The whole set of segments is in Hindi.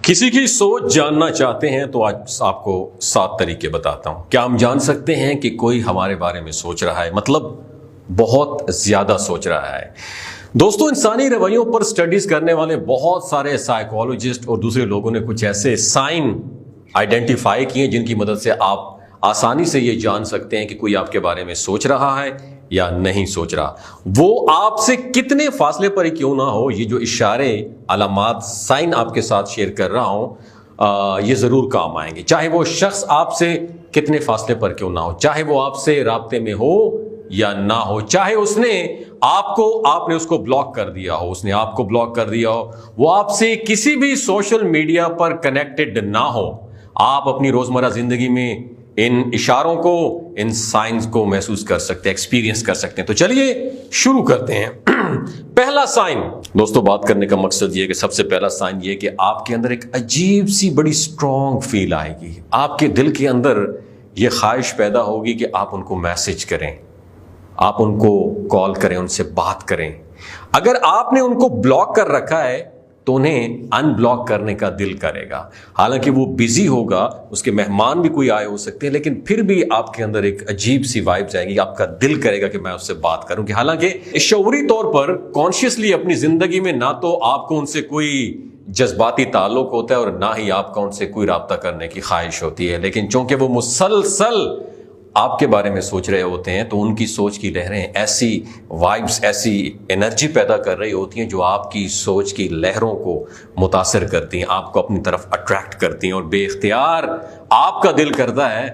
किसी की सोच जानना चाहते हैं तो आज आपको 7 तरीके बताता हूं। क्या हम जान सकते हैं कि कोई हमारे बारे में सोच रहा है, मतलब बहुत ज्यादा सोच रहा है। दोस्तों, इंसानी रवैयों पर स्टडीज करने वाले बहुत सारे साइकोलॉजिस्ट और दूसरे लोगों ने कुछ ऐसे साइन आइडेंटिफाई किए जिनकी मदद से आप आसानी से ये जान सकते हैं कि कोई आपके बारे में सोच रहा है या नहीं सोच रहा। वो आपसे कितने फासले पर ही क्यों ना हो, ये जो इशारे, अलामात, साइन आपके साथ शेयर कर रहा हूं, ये जरूर काम आएंगे। चाहे वो शख्स आपसे कितने फासले पर क्यों ना हो, चाहे वो आपसे राब्ते में हो या ना हो, चाहे आपने उसको ब्लॉक कर दिया हो, उसने आपको ब्लॉक कर दिया हो, वो आपसे किसी भी सोशल मीडिया पर कनेक्टेड ना हो, आप अपनी रोजमर्रा जिंदगी में इन इशारों को, इन साइंस को महसूस कर सकते हैं, एक्सपीरियंस कर सकते हैं। तो चलिए शुरू करते हैं। पहला साइन, दोस्तों बात करने का मकसद ये है कि सबसे पहला साइन ये कि आपके अंदर एक अजीब सी बड़ी स्ट्रॉन्ग फील आएगी। आपके दिल के अंदर ये ख्वाहिश पैदा होगी कि आप उनको मैसेज करें, आप उनको कॉल करें, उनसे बात करें। अगर आपने उनको ब्लॉक कर रखा है तो उन्हें अनब्लॉक करने का दिल करेगा। हालांकि वो बिजी होगा, उसके मेहमान भी कोई आए हो सकते हैं, लेकिन फिर भी आपके अंदर एक अजीब सी वाइब्स आएगी, आपका दिल करेगा कि मैं उससे बात करूं। कि हालांकि शऊरी तौर पर कॉन्शियसली अपनी जिंदगी में ना तो आपको उनसे कोई जज्बाती ताल्लुक होता है और ना ही आपका उनसे कोई राब्ता करने की ख्वाहिश होती है, लेकिन चूंकि वो मुसलसल आपके बारे में सोच रहे होते हैं तो उनकी सोच की लहरें ऐसी वाइब्स, ऐसी एनर्जी पैदा कर रही होती हैं जो आपकी सोच की लहरों को मुतासर करती हैं, आपको अपनी तरफ अट्रैक्ट करती हैं और बेख्तियार आपका दिल करता है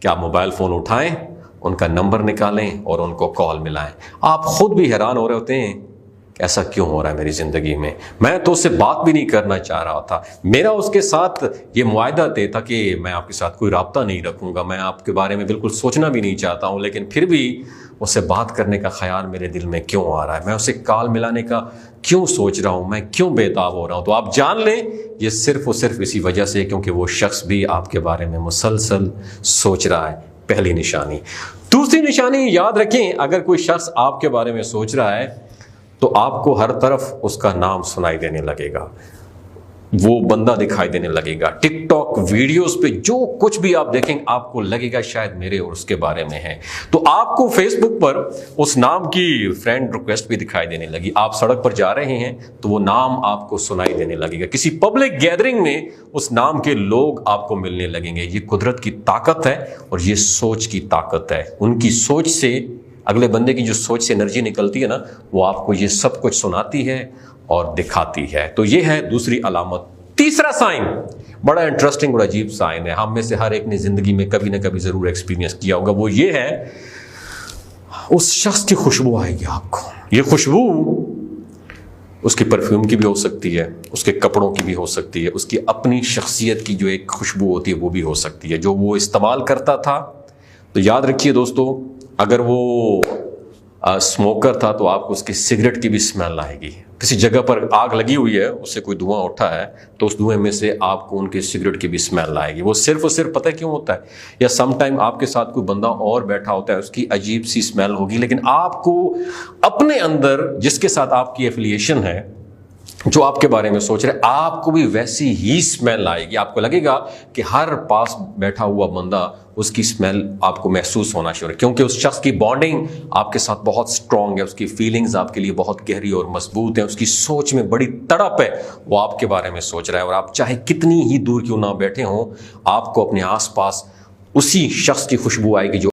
कि आप मोबाइल फोन उठाएं, उनका नंबर निकालें और उनको कॉल मिलाएं। आप खुद भी हैरान हो रहे होते हैं कि ऐसा क्यों हो रहा है मेरी जिंदगी में, मैं तो उससे बात भी नहीं करना चाह रहा था, मेरा उसके साथ ये मुआहदा तय था कि मैं आपके साथ कोई राब्ता नहीं रखूंगा, मैं आपके बारे में बिल्कुल सोचना भी नहीं चाहता हूं, लेकिन फिर भी उससे बात करने का ख्याल मेरे दिल में क्यों आ रहा है, मैं उसे कॉल मिलाने का क्यों सोच रहा हूं, मैं क्यों बेताब हो रहा हूं। तो आप जान लें ये सिर्फ और सिर्फ इसी वजह से, क्योंकि वो शख्स भी आपके बारे में मुसलसल सोच रहा है। पहली निशानी। दूसरी निशानी याद रखें, अगर कोई शख्स आपके बारे में सोच रहा है तो आपको हर तरफ उसका नाम सुनाई देने लगेगा, वो बंदा दिखाई देने लगेगा। टिकटॉक वीडियोस पे जो कुछ भी आप देखेंगे आपको लगेगा शायद मेरे और उसके बारे में है। तो आपको फेसबुक पर उस नाम की फ्रेंड रिक्वेस्ट भी दिखाई देने लगी, आप सड़क पर जा रहे हैं तो वो नाम आपको सुनाई देने लगेगा, किसी पब्लिक गैदरिंग में उस नाम के लोग आपको मिलने लगेंगे। ये कुदरत की ताकत है और ये सोच की ताकत है। उनकी सोच से, अगले बंदे की जो सोच से एनर्जी निकलती है ना, वो आपको ये सब कुछ सुनाती है और दिखाती है। तो ये है दूसरी अलामत। तीसरा साइन बड़ा इंटरेस्टिंग और अजीब साइन है, हम में से हर एक ने जिंदगी में कभी ना कभी जरूर एक्सपीरियंस किया होगा। वो ये है, उस शख्स की खुशबू आएगी आपको। ये खुशबू उसकी परफ्यूम की भी हो सकती है, उसके कपड़ों की भी हो सकती है, उसकी अपनी शख्सियत की जो एक खुशबू होती है वो भी हो सकती है, जो वो इस्तेमाल करता था। तो याद रखिए दोस्तों, अगर वो स्मोकर था तो आपको उसकी सिगरेट की भी स्मेल आएगी। किसी जगह पर आग लगी हुई है, उससे कोई धुआं उठा है तो उस धुएं में से आपको उनकी सिगरेट की भी स्मेल आएगी। वो सिर्फ और सिर्फ पता है क्यों होता है, या समटाइम आपके साथ कोई बंदा और बैठा होता है, उसकी अजीब सी स्मेल होगी, लेकिन आपको अपने अंदर जिसके साथ आपकी एफिलिएशन है, जो आपके बारे में सोच रहे, आपको भी वैसी ही स्मेल आएगी। आपको लगेगा कि हर पास बैठा हुआ बंदा, उसकी स्मेल आपको महसूस होना शुरू है, क्योंकि उस शख्स की बॉन्डिंग आपके साथ बहुत स्ट्रांग है, उसकी फीलिंग्स आपके लिए बहुत गहरी और मजबूत है, उसकी सोच में बड़ी तड़प है, वो आपके बारे में सोच रहा है। और आप चाहे कितनी ही दूर क्यों ना बैठे हों, आपको अपने आसपास उसी शख्स की खुशबू आएगी जो